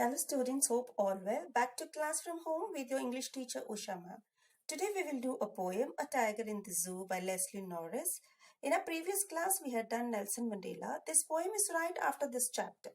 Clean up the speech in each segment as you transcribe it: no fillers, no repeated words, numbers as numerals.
Hello students, hope all well. Back to class from home with your English teacher Usha ma'am. Today we will do a poem, A Tiger in the Zoo by Leslie Norris. In our previous class we had done Nelson Mandela. This poem is right after this chapter.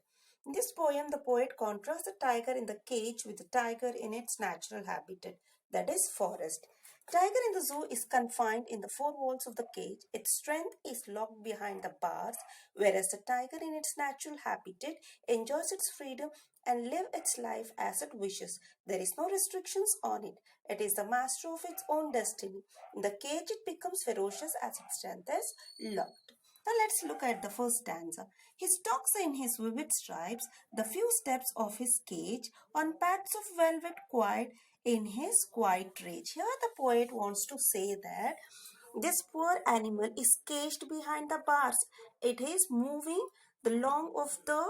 In this poem the poet contrasts the tiger in the cage with the tiger in its natural habitat, that is forest. Tiger in the zoo is confined in the four walls of the cage. Its strength is locked behind the bars, whereas the tiger in its natural habitat enjoys its freedom and live its life as it wishes. There is no restrictions on it. It is the master of its own destiny. In the cage it becomes ferocious as its strength is locked. Now let's look at the first stanza. He stalks in his vivid stripes the few steps of his cage on pads of velvet quiet in his quiet rage. Here the poet wants to say that this poor animal is caged behind the bars. It is moving the long of the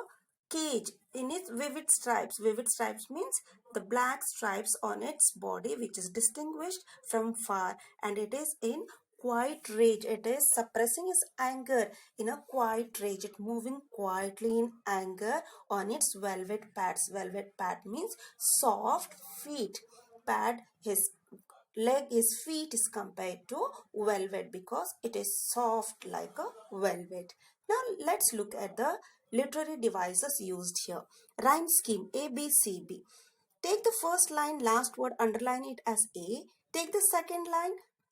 cage in its vivid stripes. Vivid stripes means the black stripes on its body which is distinguished from far, and it is in quiet rage. It is suppressing its anger in a quiet rage. It moving quietly in anger on its velvet pads. Velvet pad means soft feet. Pad his feet is compared to velvet because it is soft like a velvet. Now let's look at the literary devices used here. Rhyme scheme A B C B. Take the first line, last word, underline it as A. Take the second line,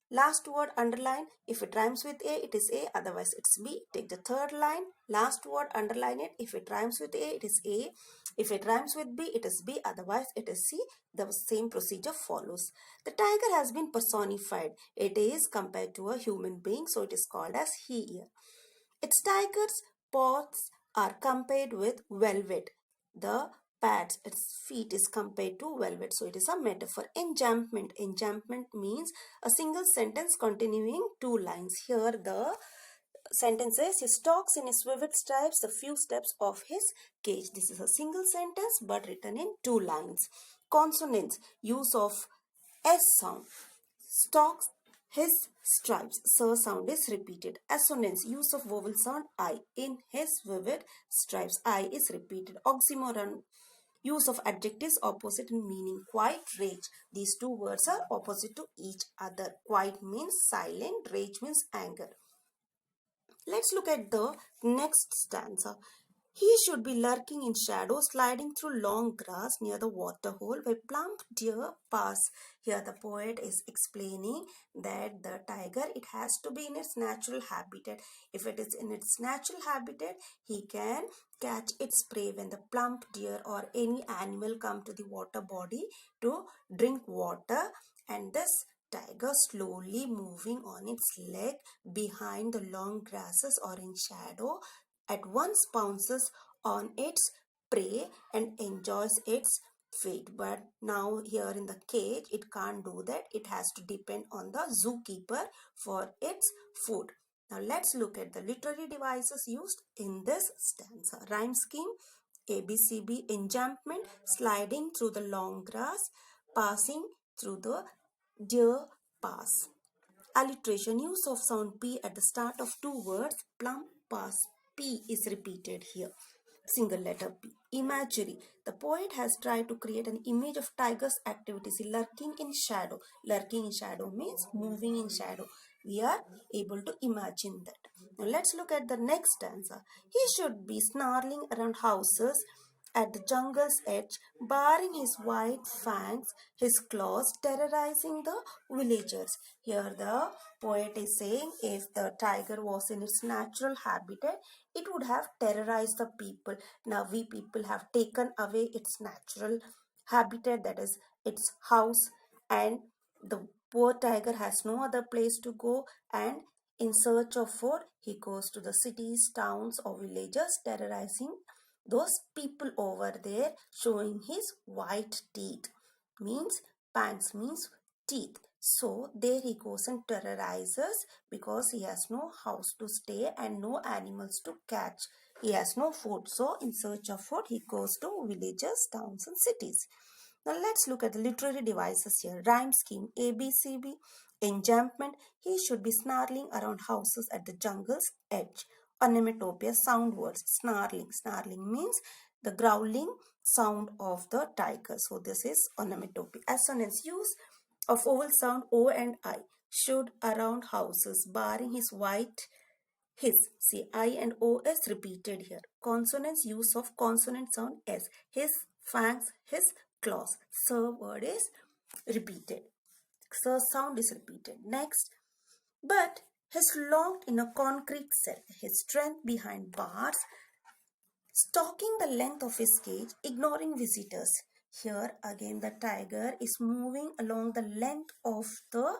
last word, underline. If it rhymes with A, it is A, otherwise it's B. Take the third line, last word, underline it. If it rhymes with A, it is A. If it rhymes with B, it is B, otherwise it is C. The same procedure follows. The tiger has been personified. It is compared to a human being, so it is called as he here. Its tiger's paws are compared with velvet. The pads, its feet is compared to velvet. So it is a metaphor. Enjambment. Enjambment means a single sentence continuing two lines. Here the sentence says he stalks in his vivid stripes the few steps of his cage. This is a single sentence but written in two lines. Consonants. Use of S sound. Stalks his stripes. Sir sound is repeated. Assonance. Use of vowel sound I. In his vivid stripes. I is repeated. Oxymoron. Use of adjectives opposite in meaning. Quiet, rage. These two words are opposite to each other. Quiet means silent. Rage means anger. Let's look at the next stanza. He should be lurking in shadow, sliding through long grass near the water hole where plump deer pass. Here the poet is explaining that the tiger, it has to be in its natural habitat. If it is in its natural habitat, he can catch its prey when the plump deer or any animal come to the water body to drink water, and this tiger slowly moving on its leg behind the long grasses or in shadow at once pounces on its prey and enjoys its fate. But now here in the cage it can't do that. It has to depend on the zookeeper for its food. Now let's look at the literary devices used in this stanza. Rhyme scheme ABCB. Enjambment, sliding through the long grass, passing through the deer pass. Alliteration, use of sound P at the start of two words. Plump, pass. P is repeated here. Single letter P. Imagery. The poet has tried to create an image of tiger's activities lurking in shadow. Lurking in shadow means moving in shadow. We are able to imagine that. Now let's look at the next stanza. He should be snarling around houses at the jungle's edge, baring his white fangs, his claws, terrorizing the villagers. Here the poet is saying if the tiger was in its natural habitat, it would have terrorized the people. Now we people have taken away its natural habitat, that is its house, and the poor tiger has no other place to go, and in search of food he goes to the cities, towns or villages, terrorizing those people over there, showing his white teeth. Means fangs means teeth. So there he goes and terrorizes because he has no house to stay and no animals to catch. He has no food. So in search of food he goes to villages, towns and cities. Now let's look at the literary devices here. Rhyme scheme ABCB. Enjambment. He should be snarling around houses at the jungle's edge. Onomatopoeia, sound words. Snarling. Snarling means the growling sound of the tiger. So this is onomatopoeia. Assonance: use of vowel sound O and I should around houses, barring his white his. See, I and O is repeated here. Consonants: use of consonant sound S. His fangs, his claws. Sir word is repeated. Sir sound is repeated. Next, but he's locked in a concrete cell. His strength behind bars, stalking the length of his cage, ignoring visitors. Here again the tiger is moving along the length of the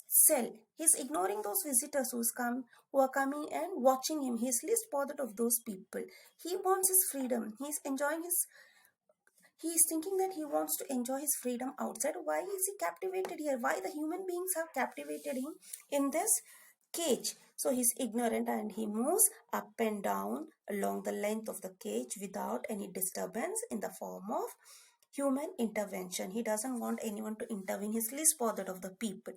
cell. He's ignoring those visitors who are coming and watching him. He's least bothered of those people. He wants his freedom. He is thinking that he wants to enjoy his freedom outside. Why is he captivated here? Why the human beings have captivated him in this cage? So he's ignorant and he moves up and down along the length of the cage without any disturbance in the form of human intervention. He doesn't want anyone to intervene. He's least bothered of the people.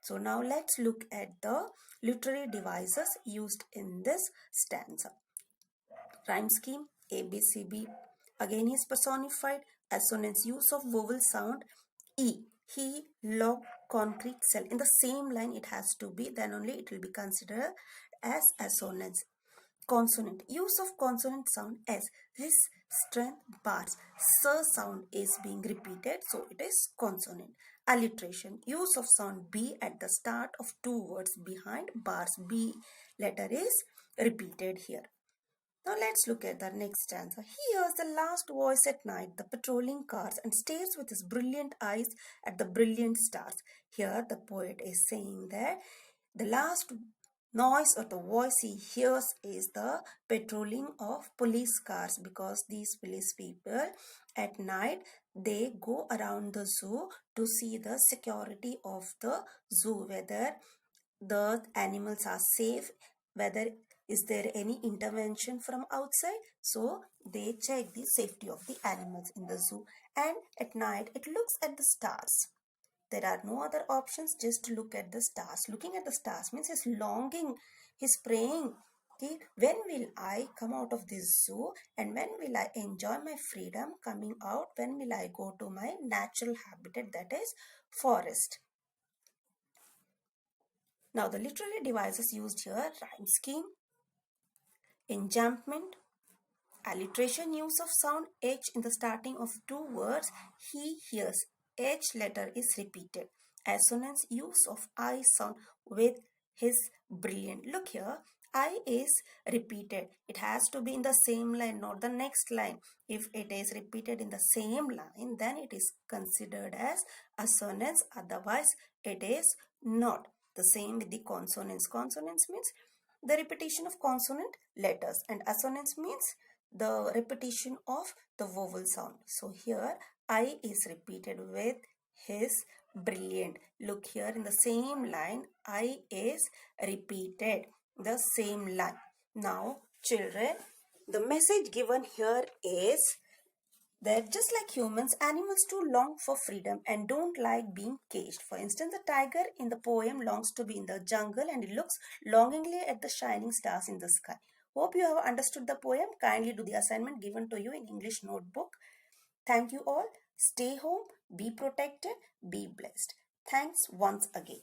So now let's look at the literary devices used in this stanza. Rhyme scheme, ABCB. Again he is personified. Assonance: use of vowel sound E. He locked concrete cell. In the same line it has to be, then only it will be considered as assonance. Consonant: use of consonant sound S. His strength bars. Sir sound is being repeated, so it is consonant. Alliteration: use of sound B at the start of two words behind bars. B letter is repeated here. Now let's look at the next stanza. He hears the last voice at night, the patrolling cars, and stares with his brilliant eyes at the brilliant stars. Here the poet is saying that the last noise or the voice he hears is the patrolling of police cars, because these police people at night they go around the zoo to see the security of the zoo, whether the animals are safe, whether is there any intervention from outside. So they check the safety of the animals in the zoo, and at night it looks at the stars. There are no other options, just to look at the stars. Looking at the stars means he's longing, he's praying. Okay, when will I come out of this zoo, and when will I enjoy my freedom coming out? When will I go to my natural habitat, that is forest? Now the literary devices used here: rhyme scheme, enjambment, alliteration: use of sound H in the starting of two words. He hears, H letter is repeated. Assonance: use of I sound with his brilliant. Look here, I is repeated. It has to be in the same line, not the next line. If it is repeated in the same line, then it is considered as assonance. Otherwise, it is not. The same with the consonants. Consonants means the repetition of consonant letters, and assonance means the repetition of the vowel sound. So here I is repeated with his brilliant. Look here, in the same line I is repeated, the same line. Now children, the message given here is that just like humans, animals too long for freedom and don't like being caged. For instance, the tiger in the poem longs to be in the jungle and it looks longingly at the shining stars in the sky. Hope you have understood the poem. Kindly do the assignment given to you in English notebook. Thank you all. Stay home, be protected, be blessed. Thanks once again.